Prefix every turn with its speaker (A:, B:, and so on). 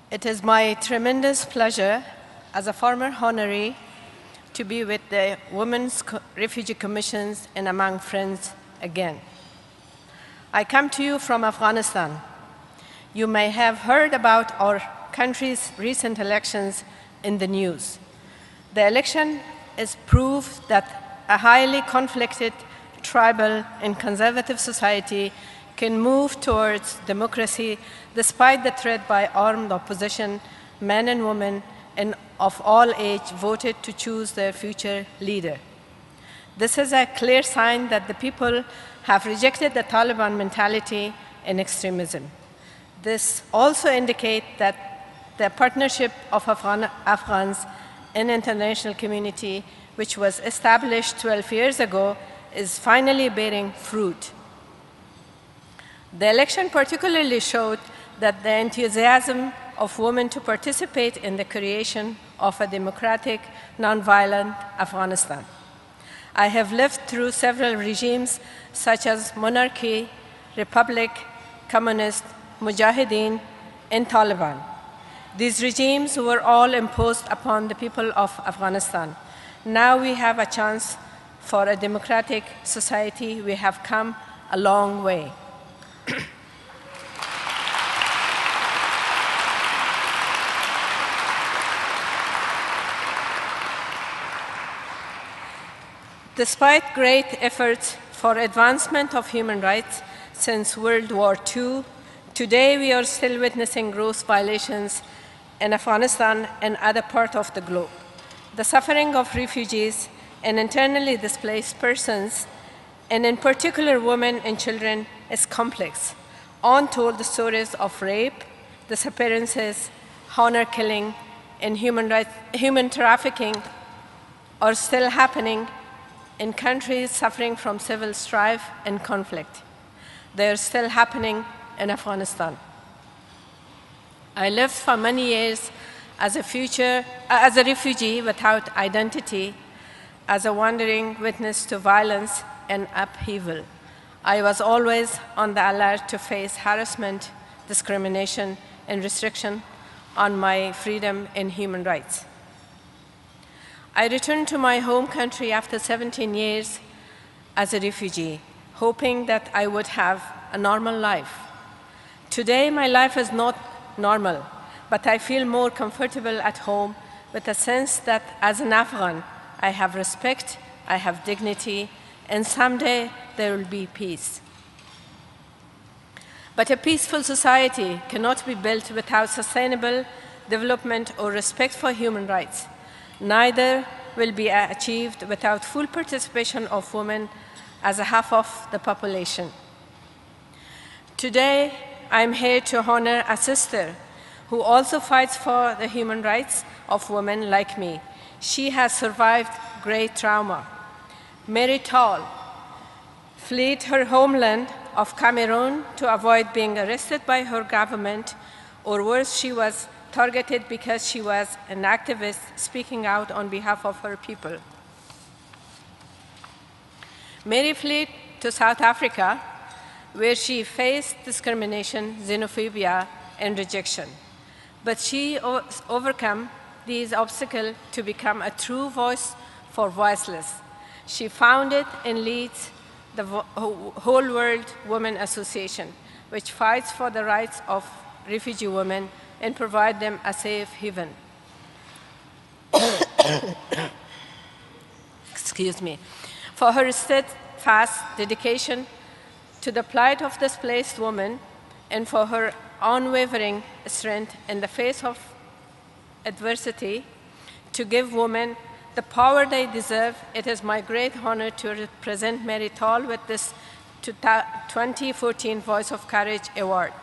A: It is my tremendous pleasure as a former honoree to be with the Women's Refugee Commissions and among friends again. I come to you from Afghanistan. You may have heard about our country's recent elections in the news. The election is proof that a highly conflicted, tribal, and conservative society can move towards democracy despite the threat by armed opposition. Men and women and of all age voted to choose their future leader. This is a clear sign that the people have rejected the Taliban mentality and extremism. This also indicates that the partnership of Afghans and international community, which was established 12 years ago, is finally bearing fruit. The election particularly showed that the enthusiasm of women to participate in the creation of a democratic, nonviolent Afghanistan. I have lived through several regimes such as monarchy, republic, communist, mujahideen, and Taliban. These regimes were all imposed upon the people of Afghanistan. Now we have a chance for a democratic society. We have come a long way. Despite great efforts for advancement of human rights since World War II, today we are still witnessing gross violations in Afghanistan and other parts of the globe. The suffering of refugees and internally displaced persons, and in particular women and children, is complex. Untold stories of rape, disappearances, honor killing, and human trafficking are still happening in countries suffering from civil strife and conflict. They are still happening in Afghanistan. I lived for many years as a refugee without identity, as a wandering witness to violence and upheaval. I was always on the alert to face harassment, discrimination, and restriction on my freedom and human rights. I returned to my home country after 17 years as a refugee, hoping that I would have a normal life. Today, my life is not normal, but I feel more comfortable at home with a sense that as an Afghan, I have respect, I have dignity, and someday there will be peace. But a peaceful society cannot be built without sustainable development or respect for human rights. Neither will be achieved without full participation of women as a half of the population. Today, I'm here to honor a sister who also fights for the human rights of women like me. She has survived great trauma. Mary Tal fled her homeland of Cameroon to avoid being arrested by her government, or worse, she was targeted because she was an activist speaking out on behalf of her people. Mary fled to South Africa, where she faced discrimination, xenophobia, and rejection. But she overcame these obstacles to become a true voice for voiceless. She founded and leads the Whole World Women Association, which fights for the rights of refugee women and provide them a safe haven. Excuse me. For her steadfast dedication to the plight of displaced women and for her unwavering strength in the face of adversity to give women the power they deserve, it is my great honor to represent Mary Tal with this 2014 Voice of Courage Award.